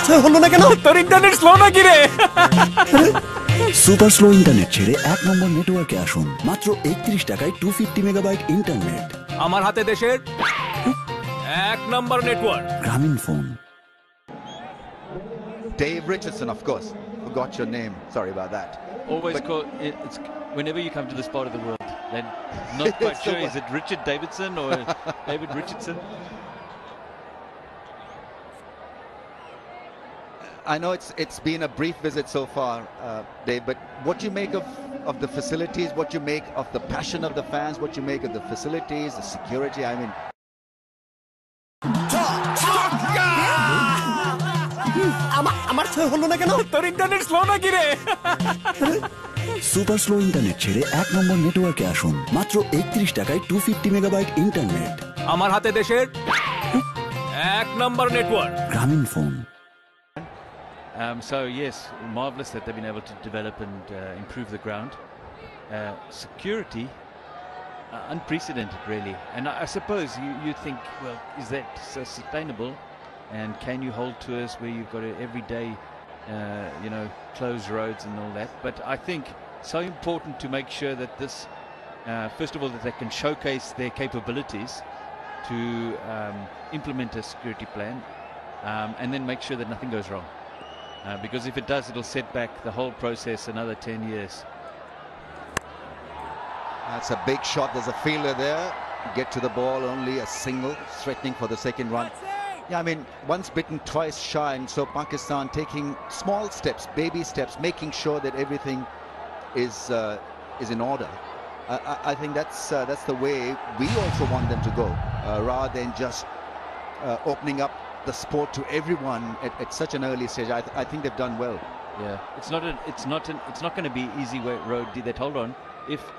ছয় হলো না কেন? তোর ইন্টারনেট স্লো নাকি রে? সুপার স্লো ইন্টারনেট ছেড়ে 1 নম্বর নেটওয়ার্কে আসুন। মাত্র 31 টাকায় 250 মেগাবাইট ইন্টারনেট। আমার হাতে দেশের 1 নম্বর নেটওয়ার্ক। গ্রামীণ phone. Dave Richardson, of course. Forgot your name. Sorry about that. Always call it's whenever you come to this part of the world, then not quite sure is it Richard Davidson or David Richardson. I know it's been a brief visit so far, Dave, but what you make of the facilities, what you make of the passion of the fans, what you make of the facilities, the security, I mean... আমার ছয় হলো না কেন? তোর internet slow নাকি রে? Super slow internet ছেড়ে 1 নম্বর নেটওয়ার্কে আসুন। মাত্র 31 টাকায় 250 মেগাবাইট ইন্টারনেট। আমার হাতে দেশের 1 নম্বর নেটওয়ার্ক। গ্রামীণ phone. So yes, marvelous that they've been able to develop and improve the ground. Security, unprecedented really. And I suppose you think, well, is that sustainable? And can you hold tours where you've got to every day, close roads and all that? But I think so important to make sure that this, first of all, that they can showcase their capabilities to implement a security plan, and then make sure that nothing goes wrong. Because if it does, it'll set back the whole process another 10 years. That's a big shot. There's a fielder there. Get to the ball, only a single, threatening for the second run. Yeah, I mean, once bitten, twice shy, and so Pakistan taking small steps, baby steps, making sure that everything is in order. I think that's the way we also want them to go, rather than just opening up the sport to everyone at such an early stage. I think they've done well. Yeah, it's not going to be easy road. That hold on,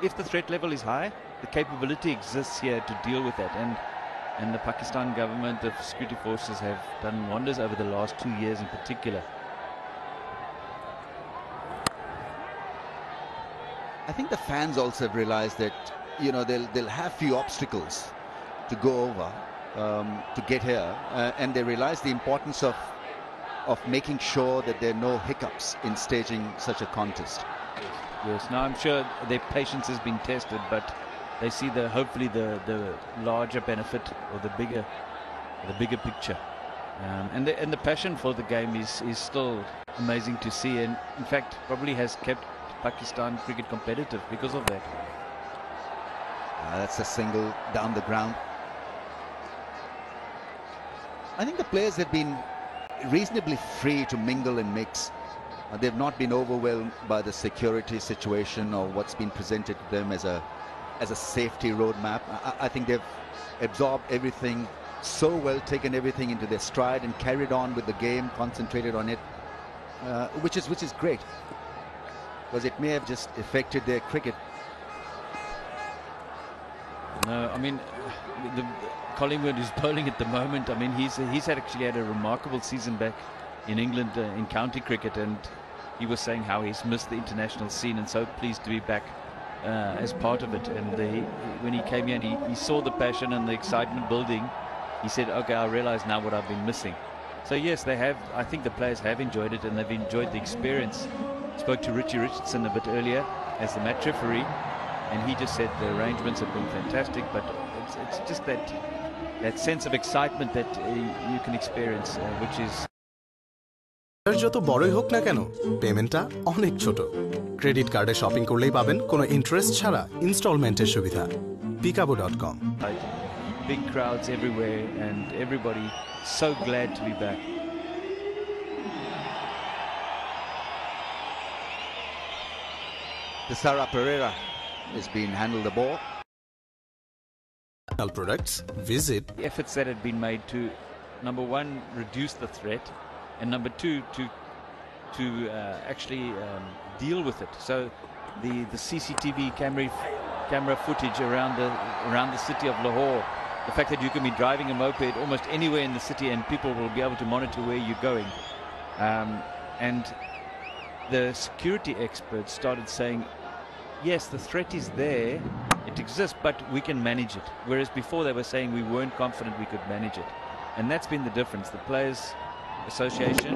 if the threat level is high, the capability exists here to deal with that, and the Pakistan government, the security forces have done wonders over the last 2 years in particular. I think the fans also have realized that they'll have few obstacles to go over to get here, and they realize the importance of making sure that there are no hiccups in staging such a contest. Yes, now I'm sure their patience has been tested, but they see hopefully the larger benefit or the bigger picture, and the passion for the game is still amazing to see, and in fact probably has kept Pakistan cricket competitive because of that. That's a single down the ground. I think the players have been reasonably free to mingle and mix. They've not been overwhelmed by the security situation or what's been presented to them as a safety roadmap. I think they've absorbed everything so well, taken everything into their stride and carried on with the game, concentrated on it, which is great, because it may have just affected their cricket. No, I mean, Collingwood is bowling at the moment. I mean, he's actually had a remarkable season back in England in county cricket, and he was saying how he's missed the international scene and so pleased to be back as part of it. And when he came here and he saw the passion and the excitement building, he said, okay, I realize now what I've been missing. So yes, I think the players have enjoyed it, and they've enjoyed the experience. Spoke to Richie Richardson a bit earlier as the match referee, and he just said the arrangements have been fantastic, but it's just that sense of excitement that you can experience, which is... যত বড়ই হোক না কেন, পেমেন্টটা অনেক ছোট। Credit কার্ডে shopping করলেই পাবেন কোনো ইন্টারেস্ট ছাড়া ইনস্টলমেন্টের সুবিধা। peekabo.com. Big crowds everywhere, and everybody so glad to be back. Tisara Pereira has been handled the ball. Products, visit. Efforts that had been made to, number one, reduce the threat, and number two, to actually deal with it. So the CCTV camera footage around the city of Lahore, the fact that you can be driving a moped almost anywhere in the city and people will be able to monitor where you're going, and the security experts started saying, yes, the threat is there, it exists, but we can manage it. Whereas before they were saying we weren't confident we could manage it. And that's been the difference. The Players Association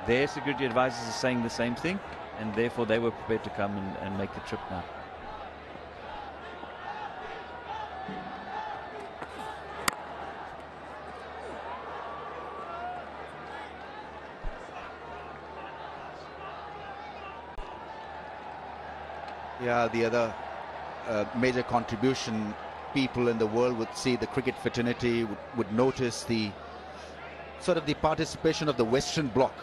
their security advisors are saying the same thing, and therefore they were prepared to come and make the trip now. Yeah, the other major contribution, people in the world would see the cricket fraternity, would notice the sort of the participation of the Western Bloc.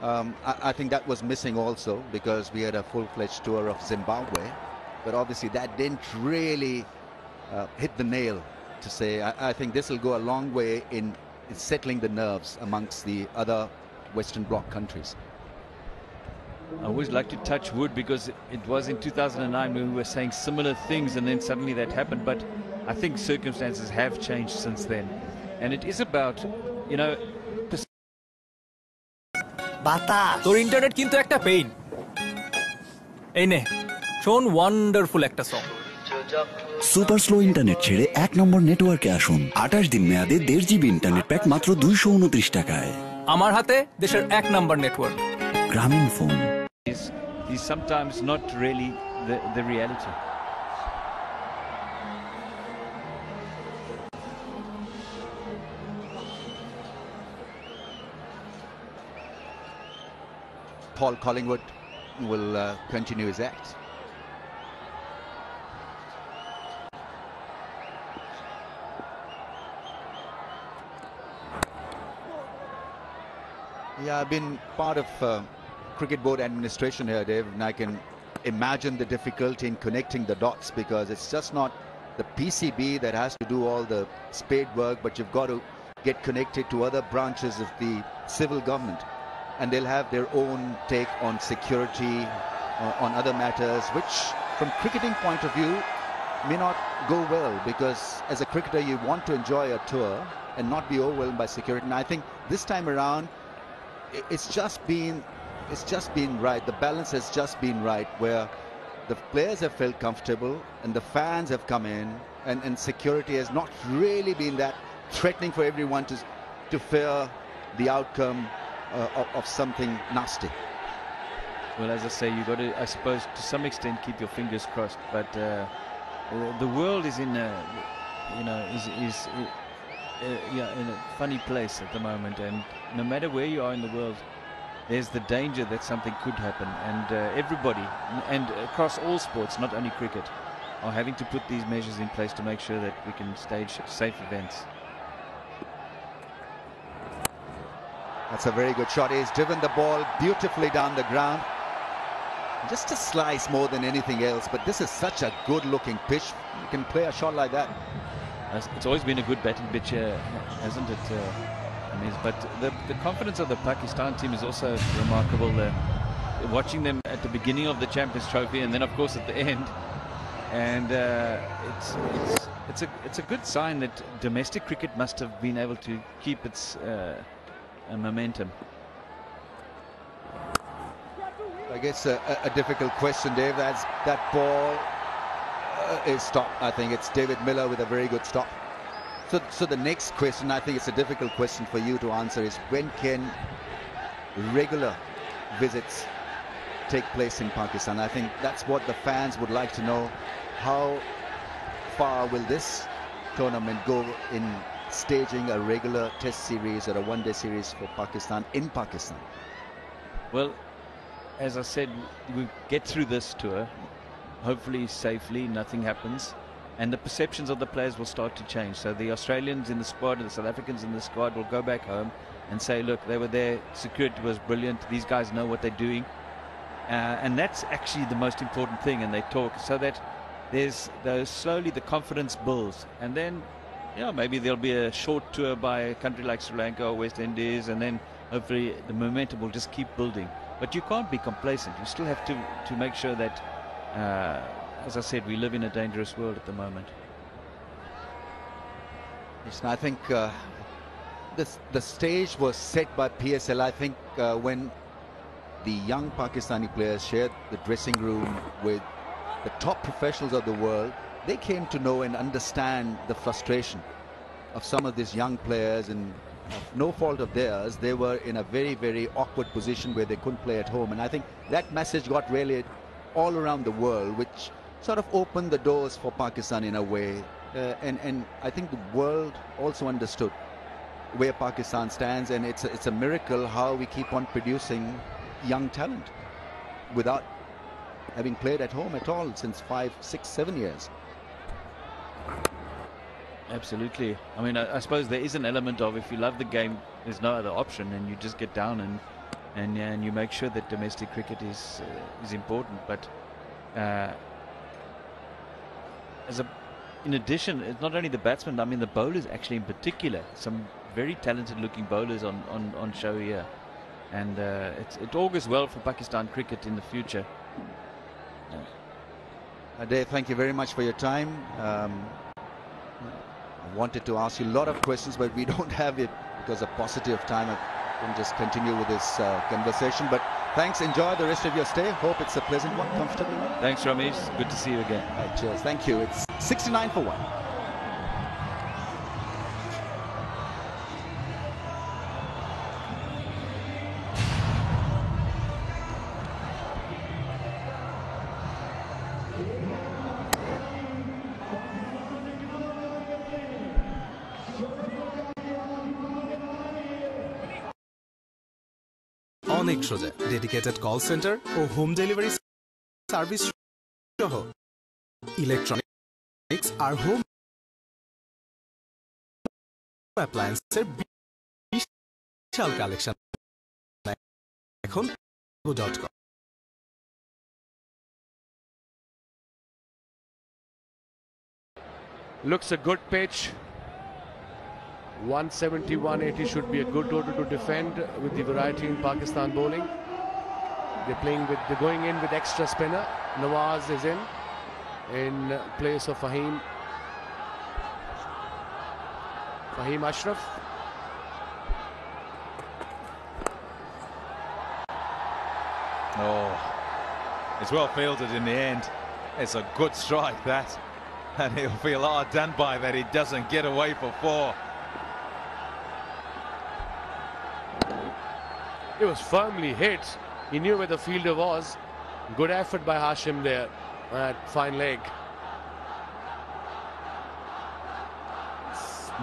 I think that was missing also, because we had a full-fledged tour of Zimbabwe, but obviously that didn't really hit the nail to say. I think this will go a long way in settling the nerves amongst the other Western Bloc countries. I always like to touch wood, because it was in 2009 when we were saying similar things, and then suddenly that happened. But I think circumstances have changed since then, and it is about, you know, তোর internet কিন্তু একটা pain. এই নে শোন wonderful একটা song. Super slow internet ছেড়ে 1 নম্বর নেটওয়ার্কে আসুন। 28 দিন মেয়াদে 1.5 GB ইন্টারনেট প্যাক মাত্র 229 টাকায়। আমার হাতে দেশের 1 নম্বর নেটওয়ার্ক। গ্রামীণ phone. is sometimes not really the reality. Paul Collingwood will continue his act. Yeah, I've been part of cricket board administration here, Dave, and I can imagine the difficulty in connecting the dots, because it's just not the PCB that has to do all the spade work, but you've got to get connected to other branches of the civil government, and they'll have their own take on security, on other matters, which from cricketing point of view may not go well, because as a cricketer you want to enjoy a tour and not be overwhelmed by security. And I think this time around it's just been right. The balance has just been right, where the players have felt comfortable and the fans have come in, and security has not really been that threatening for everyone to fear the outcome of something nasty. Well, as I say, you've got to, I suppose, to some extent keep your fingers crossed, but the world is in a, you know, in a funny place at the moment, and no matter where you are in the world, there's the danger that something could happen, and everybody, and across all sports, not only cricket, are having to put these measures in place to make sure that we can stage safe events. That's a very good shot. He's driven the ball beautifully down the ground. Just a slice more than anything else, but this is such a good-looking pitch. You can play a shot like that. It's always been a good batting pitch, hasn't it? But the confidence of the Pakistan team is also remarkable. Watching them at the beginning of the Champions Trophy, and then of course at the end, and it's a good sign that domestic cricket must have been able to keep its momentum. I guess a difficult question, Dave. That ball is stopped. I think it's David Miller with a very good stop. So the next question, I think it's a difficult question for you to answer, is when can regular visits take place in Pakistan? I think that's what the fans would like to know. How far will this tournament go in staging a regular test series or a one-day series for Pakistan in Pakistan? Well, as I said, we get through this tour, hopefully safely, nothing happens, and the perceptions of the players will start to change. So the Australians in the squad and the South Africans in the squad will go back home and say, look, they were there, security was brilliant, these guys know what they're doing, and that's actually the most important thing. And they talk so that there's slowly the confidence builds, and then maybe there'll be a short tour by a country like Sri Lanka or West Indies, and then hopefully the momentum will just keep building. But you can't be complacent. You still have to make sure that, as I said, we live in a dangerous world at the moment. Yes, I think the stage was set by PSL. I think when the young Pakistani players shared the dressing room with the top professionals of the world, they came to know and understand the frustration of some of these young players, and no fault of theirs, they were in a very, very awkward position where they couldn't play at home. And I think that message got relayed all around the world, which sort of opened the doors for Pakistan in a way. And I think the world also understood where Pakistan stands, and it's a miracle how we keep on producing young talent without having played at home at all since 5, 6, 7 years. Absolutely. I mean, I suppose there is an element of, if you love the game, there's no other option, and you just get down and you make sure that domestic cricket is important. But in addition, it's not only the batsmen. I mean, the bowlers actually, in particular, some very talented-looking bowlers on show here, and it augurs well for Pakistan cricket in the future. Dave, thank you very much for your time. I wanted to ask you a lot of questions, but we don't have it because of paucity of time. I can just continue with this conversation. But thanks. Enjoy the rest of your stay. Hope it's a pleasant one, comfortable one. Thanks, Ramesh. Good to see you again. Right, cheers. Thank you. It's 69 for 1. অনেক সোজা dedicated call centre ও home delivery service সহ electronics আর home অ্যাপ্লায়েন্সের বিশাল collection এখন .com Looks a good pitch. 170, 180 should be a good total to defend with the variety in Pakistan bowling. They're going in with extra spinner. Nawaz is in place of Fahim Ashraf. Oh, it's well fielded in the end. It's a good strike, that. And he'll feel hard done by that he doesn't get away for 4. It was firmly hit. He knew where the fielder was. Good effort by Hashim there. Fine leg.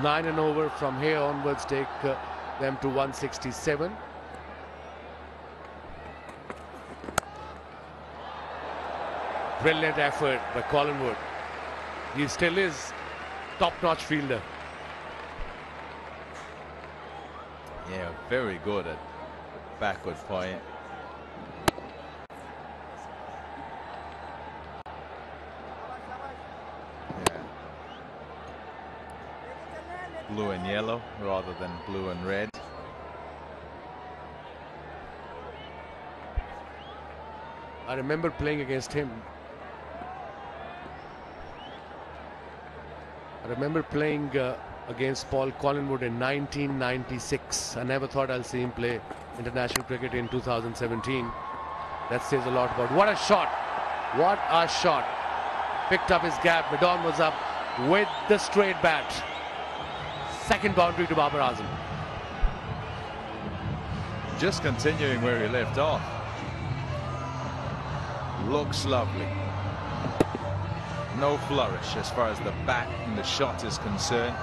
9 and over from here onwards take them to 167. Brilliant effort by Collingwood. He still is top-notch fielder. Yeah, very good at backward point. Yeah. Blue and yellow rather than blue and red. I remember playing against him. I remember playing against Paul Collingwood in 1996. I never thought I'll see him play international cricket in 2017. That says a lot about what a shot. What a shot. Picked up his gap. Midon was up with the straight bat. Second boundary to Babar Azam. Just continuing where he left off. Looks lovely. No flourish as far as the bat and the shot is concerned.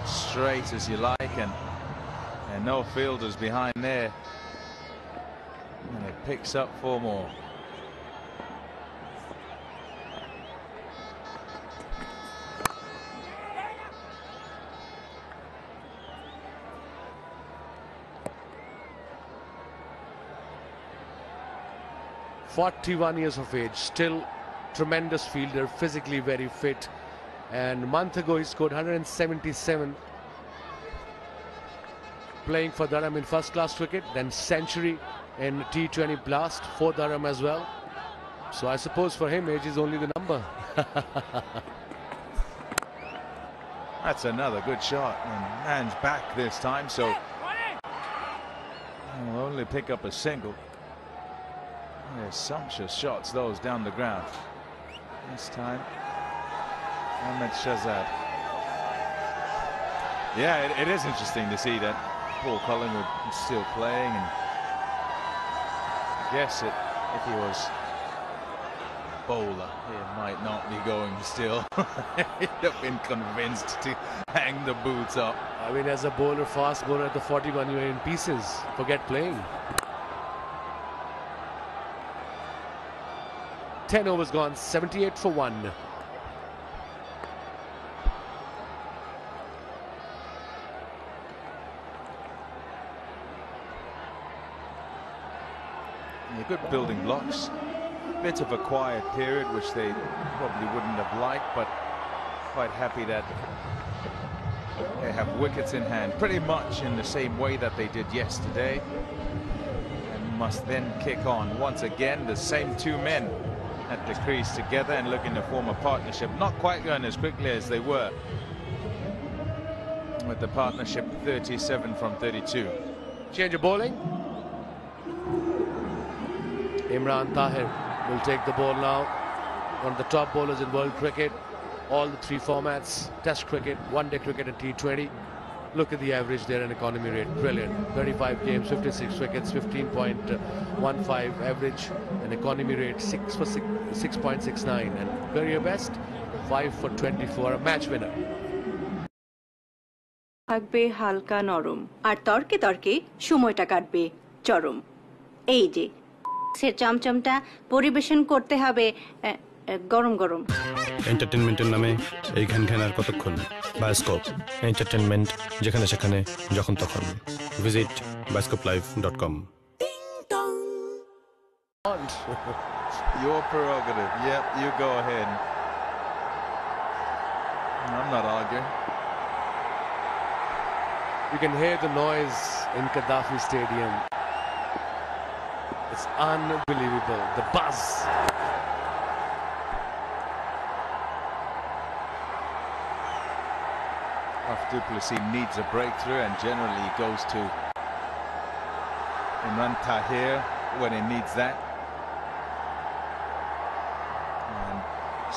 Straight as you like, and no fielders behind there. And it picks up 4 more. "41 years of age, still tremendous fielder, physically very fit. And a month ago he scored 177 playing for Durham in first-class cricket, then century in T20 Blast for Durham as well. So I suppose for him age is only the number." That's another good shot, and hands back this time, so he'll only pick up a single. They're sumptuous shots, those down the ground. This time, Ahmed Shahzad. Yeah, it is interesting to see that Paul Collingwood is still playing, and I guess if he was a bowler, he might not be going still. He'd have been convinced to hang the boots up. I mean, as a bowler, fast bowler at the 41, you're in pieces. Forget playing. 10 overs gone, 78 for 1. Good building blocks. Bit of a quiet period, which they probably wouldn't have liked, but quite happy that they have wickets in hand, pretty much in the same way that they did yesterday, and must then kick on once again. The same two men at the crease together and looking to form a partnership, not quite going as quickly as they were with the partnership 37 from 32. Change of bowling. Imran Tahir will take the ball now. One of the top bowlers in world cricket. All the three formats: Test cricket, One-day cricket and T20. Look at the average there and economy rate. Brilliant. 35 games, 56 wickets, 15.15 average, and economy rate 6 for 6.69, and career best 5 for 24. A match winner. থাকবে হালকা নরম আর তর্কে তর্কে সময়টা কাটবে চরম। এই যে সে চমচমটা পরিবেশন করতে হবে গরম গরম। এন্টারটেনমেন্টের নামে এই ঘ্যান ঘ্যান আর কতক্ষণ? বায়োস্কোপ এন্টারটেনমেন্ট, যেখানে সেখানে যখন তখন। Visit bioscoplive.com. Your prerogative. Yep, you go ahead. I'm not arguing. You can hear the noise in Gaddafi Stadium. It's unbelievable. The buzz. Du Plessis needs a breakthrough, and generally he goes to Imran Tahir when he needs that. And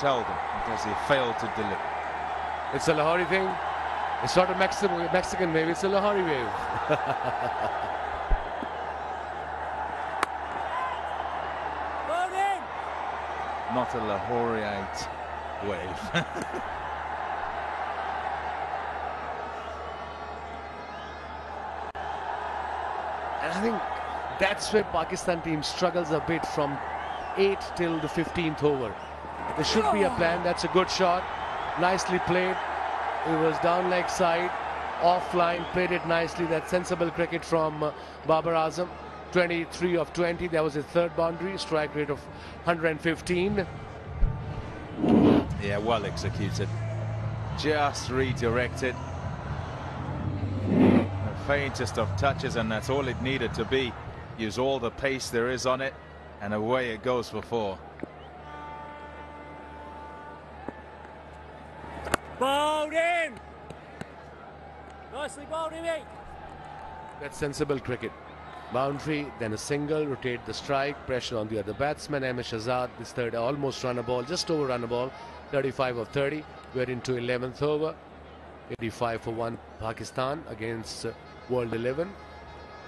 seldom does he fail to deliver. It's a Lahori thing. It's not a Mexican wave, it's a Lahori wave. Not a Lahoriite wave. And I think that's where Pakistan team struggles a bit from 8 till the 15th over. There should be a plan. That's a good shot. Nicely played. It was down leg side, offline, played it nicely. That sensible cricket from Babar Azam. 23 of 20. That was his third boundary. Strike rate of 115. Yeah, well executed. Just redirected. The faintest of touches, and that's all it needed to be. Use all the pace there is on it, and away it goes for 4. Bowled in! Nicely bowled in, mate. That's sensible cricket. Boundary, then a single, rotate the strike, pressure on the other batsman. Ahmed Shahzad, this third, almost run a ball, just over run a ball. 35 of 30. We're into 11th over. 85 for 1 Pakistan against World 11.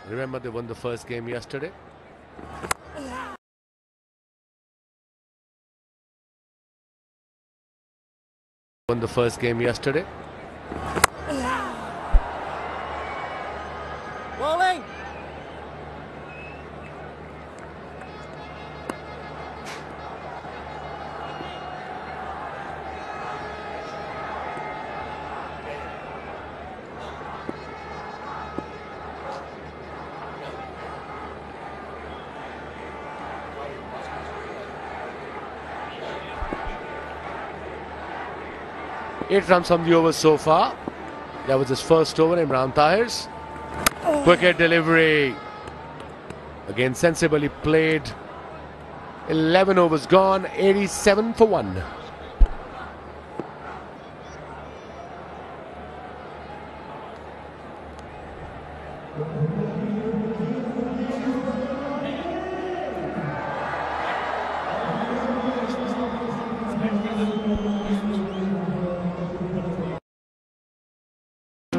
Remember, they won the first game yesterday. Won the first game yesterday. Bowling! Eight runs from the over so far. That was his first over, Imran Tahir's. Wicket delivery. Again, sensibly played. 11 overs gone, 87 for 1.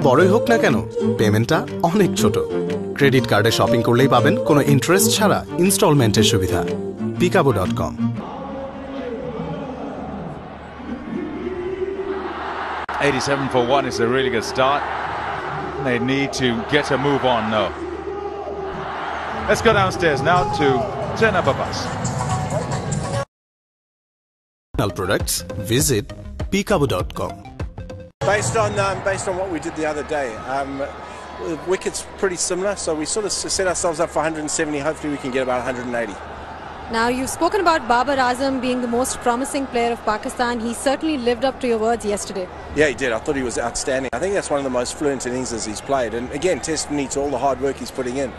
বড়ই হোক না কেন পেমেন্টটা অনেক ছোট। Credit কার্ডে shopping করলেই পাবেন কোনো ইন্টারেস্ট ছাড়া ইনস্টলমেন্টের সুবিধা। peekaboo.com। 87 for 1 is a really good start. They need to get a move on now. Let's go downstairs now to turn up a bus. Products, visit peekaboo.com. Based on what we did the other day, the wicket's pretty similar, so we sort of set ourselves up for 170. Hopefully we can get about 180. Now, you've spoken about Babar Azam being the most promising player of Pakistan. He certainly lived up to your words yesterday. Yeah, he did. I thought he was outstanding. I think that's one of the most fluent innings he's played. And again, testimony to all the hard work he's putting in.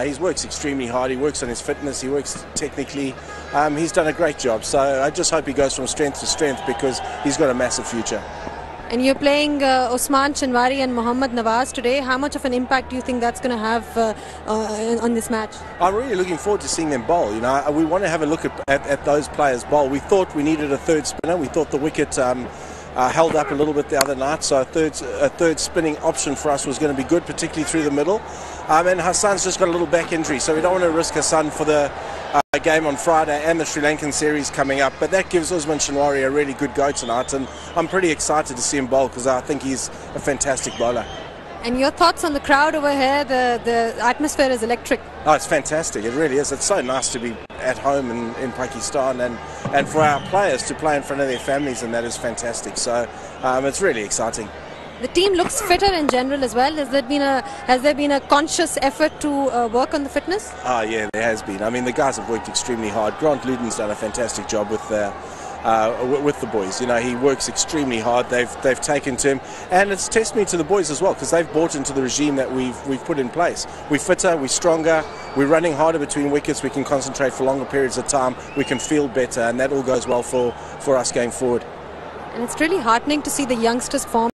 He works extremely hard. He works on his fitness. He works technically. He's done a great job. So I just hope he goes from strength to strength because he's got a massive future. And you're playing Osman Shinwari and Mohammad Nawaz today. How much of an impact do you think that's going to have on this match? I'm really looking forward to seeing them bowl. You know, we want to have a look at those players bowl. We thought we needed a third spinner. We thought the wicket held up a little bit the other night, so a third spinning option for us was going to be good, particularly through the middle. And Hassan's just got a little back injury, so we don't want to risk Hassan for the game on Friday and the Sri Lankan series coming up. But that gives Usman Shinwari a really good go tonight, and I'm pretty excited to see him bowl because I think he's a fantastic bowler. And your thoughts on the crowd over here? The atmosphere is electric. Oh, it's fantastic. It really is. It's so nice to be at home in Pakistan, and for our players to play in front of their families, and that is fantastic. So it's really exciting. The team looks fitter in general as well. Has there been a conscious effort to work on the fitness? Oh yeah, there has been. I mean, the guys have worked extremely hard. Grant Luton's done a fantastic job with the boys. You know, he works extremely hard. They've taken to him, and it's testimony to the boys as well because they've bought into the regime that we've put in place. We're fitter, we're stronger, we're running harder between wickets. We can concentrate for longer periods of time. We can field better, and that all goes well for us going forward. And it's really heartening to see the youngsters form